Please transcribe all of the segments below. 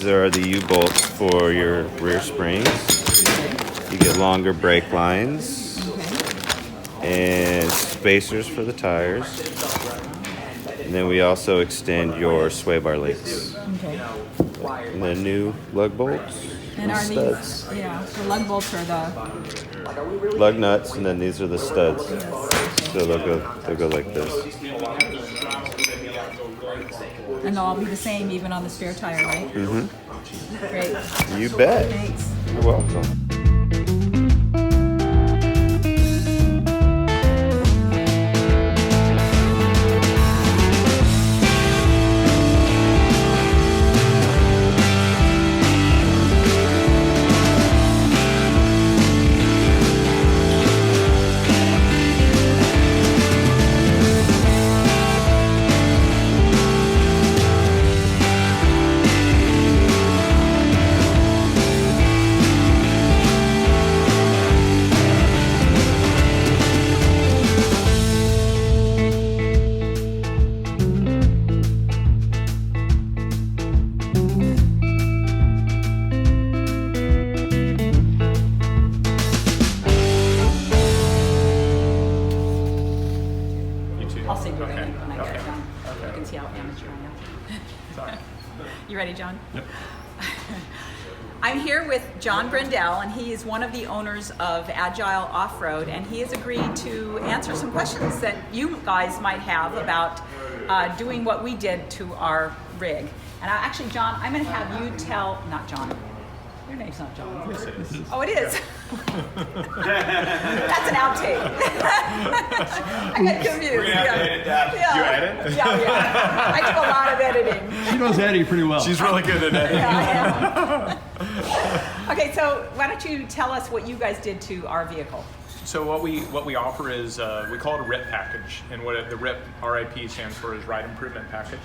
These are the U-bolts for your rear springs. You get longer brake lines and spacers for the tires. And then we also extend your sway bar links. Okay. And then new lug bolts. And are studs. these, the lug bolts are the... Lug nuts, and then these are the studs. So they'll go like this. And they'll all be the same even on the spare tire, right? Mm-hmm. Great. You bet. Thanks. You're welcome. You ready, John? Yep. I'm here with John Brendel, and he is one of the owners of Agile Offroad, and he has agreed to answer some questions that you guys might have about doing what we did to our rig. And actually, John, I'm going to have you tell, not John. Your name's not John. Yes, it is. Oh, it is. That's an outtake. I got confused. We're gonna have to edit that. Yeah. You edit? Yeah. I do a lot of editing. She knows editing pretty well. She's really good at editing. Yeah, I am. Okay, so why don't you tell us what you guys did to our vehicle? So what we offer is we call it a RIP package, and what the RIP RIP stands for is Ride Improvement Package.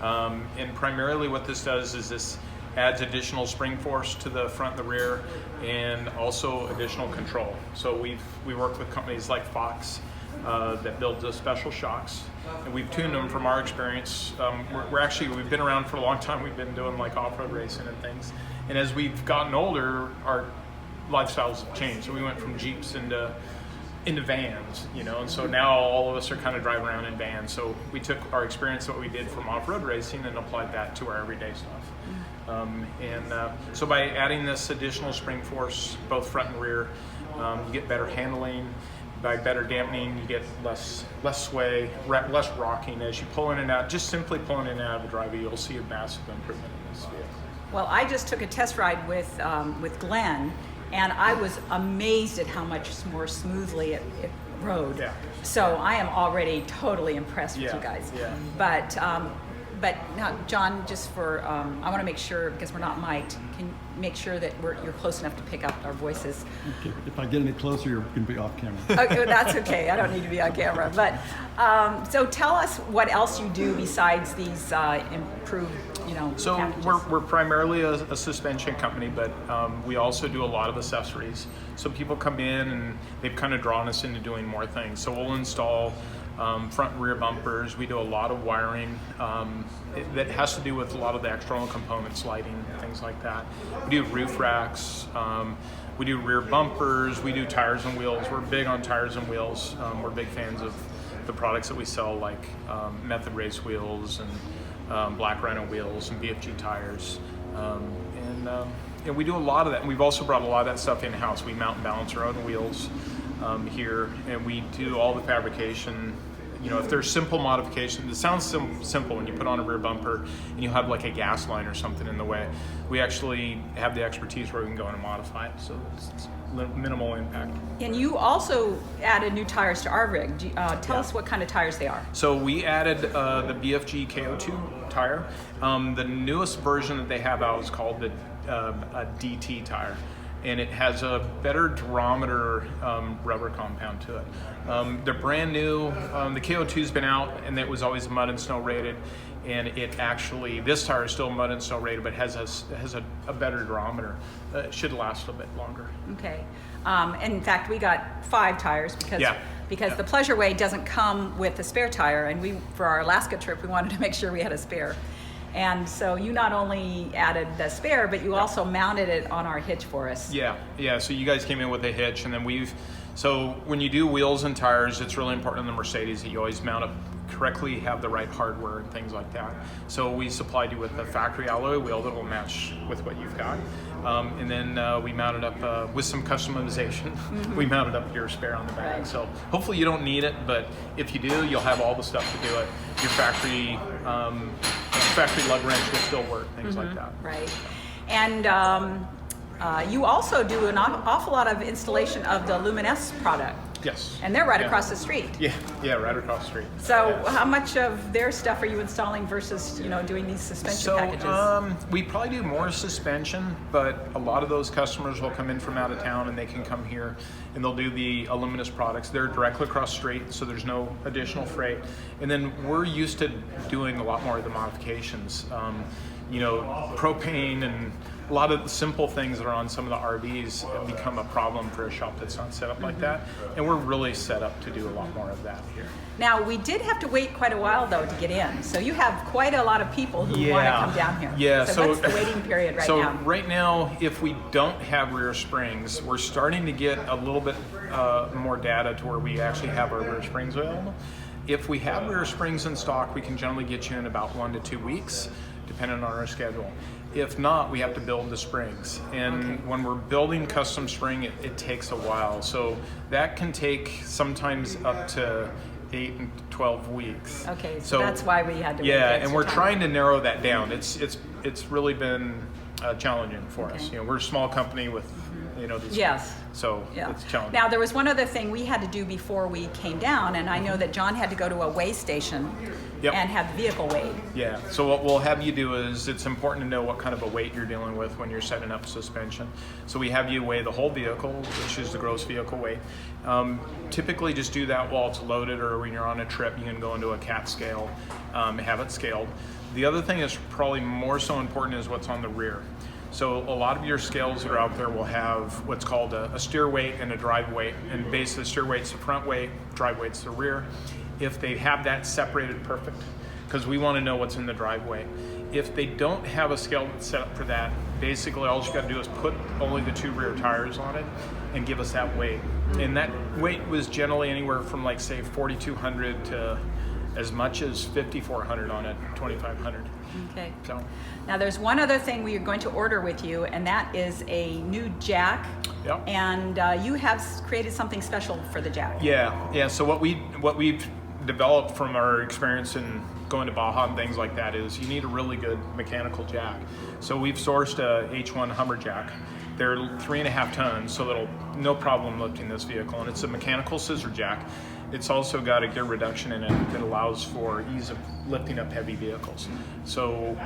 And primarily what this does is this adds additional spring force to the front and the rear, and also additional control. So we work with companies like Fox that build the special shocks, and we've tuned them from our experience. We've been around for a long time. We've been doing like off-road racing and things, and as we've gotten older, our lifestyles have changed. So we went from Jeeps into vans, and so now all of us are kind of driving around in vans. So we took our experience, what we did from off-road racing, and applied that to our everyday stuff. So by adding this additional spring force, both front and rear, you get better handling. By better dampening, you get less sway, less rocking as you pull in and out. Just simply pulling in and out of the driveway, you'll see a massive improvement in this vehicle. Well, I just took a test ride with Glenn, and I was amazed at how much more smoothly it rode. Yeah. So I am already totally impressed with you guys. Yeah. But now, John, just for, I want to make sure, because we're not mic'd, can you make sure that you're close enough to pick up our voices? Okay. If I get any closer, you're going to be off camera. Okay, that's okay. I don't need to be on camera. But so tell us what else you do besides these improved, So packages. we're primarily a suspension company, but we also do a lot of accessories. So people come in and they've kind of drawn us into doing more things. So we'll install front and rear bumpers. We do a lot of wiring that has to do with a lot of the external components, lighting, things like that. We do roof racks. We do rear bumpers. We do tires and wheels. We're big on tires and wheels. We're big fans of the products that we sell, like Method Race wheels and Black Rhino wheels and BFG tires. And we do a lot of that. And we've also brought a lot of that stuff in-house. We mount and balance our own wheels here, and we do all the fabrication. If there's simple modifications, it sounds simple when you put on a rear bumper and you have like a gas line or something in the way. We actually have the expertise where we can go in and modify it, so it's minimal impact. And you also added new tires to our rig. Tell us what kind of tires they are. So we added the BFG KO2 tire. The newest version that they have out is called the a DT tire, and it has a better durometer rubber compound to it. They're brand new. The KO2's been out, and it was always mud and snow rated, and this tire is still mud and snow rated, but has a better durometer. It should last a bit longer. Okay. And in fact, we got 5 tires because the Pleasure Way doesn't come with a spare tire, and for our Alaska trip, we wanted to make sure we had a spare. And so you not only added the spare, but you also mounted it on our hitch for us. Yeah. So you guys came in with a hitch, and then so when you do wheels and tires, it's really important in the Mercedes that you always mount up correctly, have the right hardware and things like that. So we supplied you with a factory alloy wheel that will match with what you've got. And then we mounted up with some customization. We mounted up your spare on the back. Right. So hopefully you don't need it, but if you do, you'll have all the stuff to do it. Your factory lug wrench will still work, things like that. Right. And you also do an awful lot of installation of the Luminous product. Yes. And they're right across the street. Yeah, right across the street. So how much of their stuff are you installing versus, doing these suspension packages? We probably do more suspension, but a lot of those customers will come in from out of town and they can come here and they'll do the Luminous products. They're directly across the street, so there's no additional freight. And then we're used to doing a lot more of the modifications. Propane and a lot of the simple things that are on some of the RVs have become a problem for a shop that's not set up like that. And we're really set up to do a lot more of that here. Now, we did have to wait quite a while, though, to get in. So you have quite a lot of people who want to come down here. Yeah. So what's the waiting period right now? So right now, if we don't have rear springs, we're starting to get a little bit more data to where we actually have our rear springs available. If we have rear springs in stock, we can generally get you in about 1 to 2 weeks, depending on our schedule. If not, we have to build the springs. And when we're building custom spring, it takes a while. So that can take sometimes up to 8 and 12 weeks. Okay, so that's why we had to wait and we're trying to narrow that down. It's really been challenging for us. We're a small company with these. Yes. So it's challenging. Now, there was one other thing we had to do before we came down, and I know that John had to go to a weigh station and have the vehicle weighed. Yeah, so what we'll have you do is, it's important to know what kind of a weight you're dealing with when you're setting up suspension. So we have you weigh the whole vehicle, which is the gross vehicle weight. Typically just do that while it's loaded, or when you're on a trip, you can go into a CAT scale, have it scaled. The other thing that's probably more so important is what's on the rear. So a lot of your scales that are out there will have what's called a steer weight and a drive weight. And basically, the steer weight's the front weight, drive weight's the rear. If they have that separated, perfect, because we want to know what's in the drive weight. If they don't have a scale that's set up for that, basically all you got to do is put only the 2 rear tires on it and give us that weight. And that weight was generally anywhere from, like, say 4,200 to as much as 5,400 on it, 2,500. Okay. So now there's one other thing we are going to order with you, and that is a new jack. Yep. And you have created something special for the jack. Yeah. So what we've developed from our experience in going to Baja and things like that is you need a really good mechanical jack. So we've sourced a H1 Hummer jack. They're 3.5 tons, so that'll no problem lifting this vehicle, and it's a mechanical scissor jack. It's also got a gear reduction in it that allows for ease of lifting up heavy vehicles. So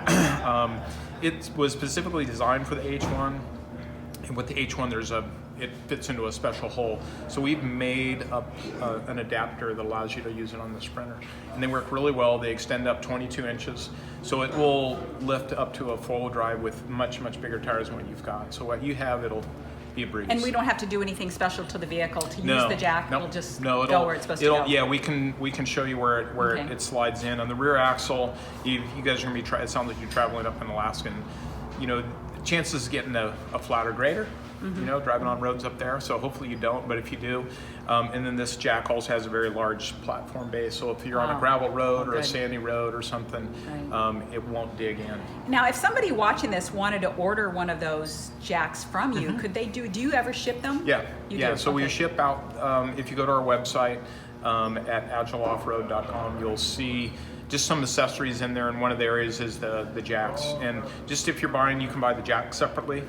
it was specifically designed for the H1. And with the H1, it fits into a special hole. So we've made up an adapter that allows you to use it on the Sprinter. And they work really well. They extend up 22 inches. So it will lift up to a four-wheel drive with much, much bigger tires than what you've got. So what you have, it'll be a breeze. And we don't have to do anything special to the vehicle to use the jack. It'll just go where it's supposed to go. Yeah, we can show you where it slides in. On the rear axle, you guys are gonna be it sounds like you're traveling up in Alaska, and chances of getting a flatter grader, driving on roads up there. So hopefully you don't, but if you do, and then this jack also has a very large platform base. So if you're on a gravel road or a sandy road or something, it won't dig in. Now, if somebody watching this wanted to order one of those jacks from you, could they do you ever ship them? Yeah. You do? So we ship out, if you go to our website at agileoffroad.com, you'll see just some accessories in there, and one of the areas is the jacks. And just if you're buying, you can buy the jack separately.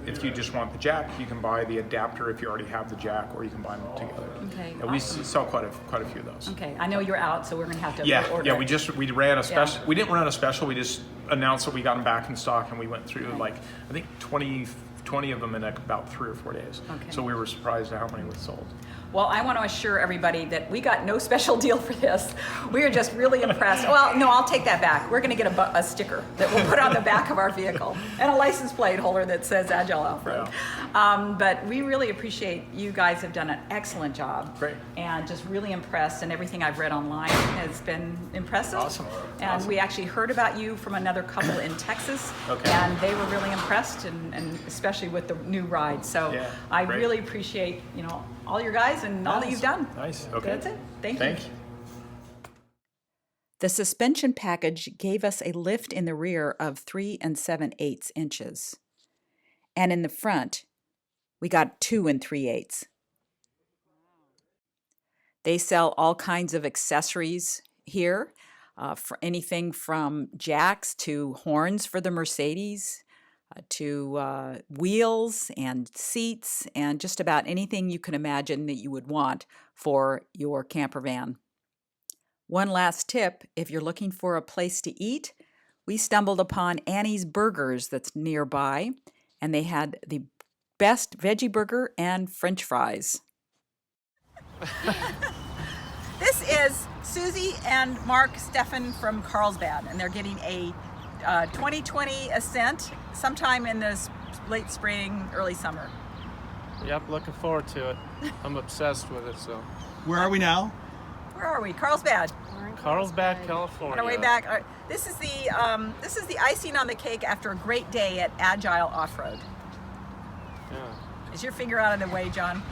If you just want the jack, you can buy the adapter if you already have the jack, or you can buy them together. Okay. And we sell quite a few of those. Okay. I know you're out, so we're gonna have to order. Yeah. We ran a special. We didn't run a special. We just announced that we got them back in stock, and we went through I think 20 20 of them in about 3 or 4 days. Okay. So we were surprised at how many we sold. Well, I want to assure everybody that we got no special deal for this. We are just really impressed. Well, no, I'll take that back. We're going to get a sticker that we'll put on the back of our vehicle and a license plate holder that says Agile Offroad. Yeah. But we really appreciate you guys have done an excellent job. Great. And just really impressed, and everything I've read online has been impressive. Awesome. And Awesome. we actually heard about you from another couple in Texas, Okay. and they were really impressed, and especially with the new ride. So Yeah, I great. really appreciate, all your guys and all that you've done. Nice. Okay. That's it. Thank you. Thank you. The suspension package gave us a lift in the rear of 3 7/8 inches. And in the front, we got 2 3/8. They sell all kinds of accessories here, for anything from jacks to horns for the Mercedes, to wheels and seats, and just about anything you can imagine that you would want for your camper van. One last tip, if you're looking for a place to eat, we stumbled upon Annie's Burgers that's nearby, and they had the best veggie burger and French fries. This is Susie and Mark Steffen from Carlsbad, and they're getting a 2020 Ascent sometime in this late spring, early summer. Yep, looking forward to it. I'm obsessed with it, so. Where are we now? Where are we? Carlsbad. Carlsbad, California. On our way back. All right. This is the icing on the cake after a great day at Agile Offroad. Yeah. Is your finger out of the way, John?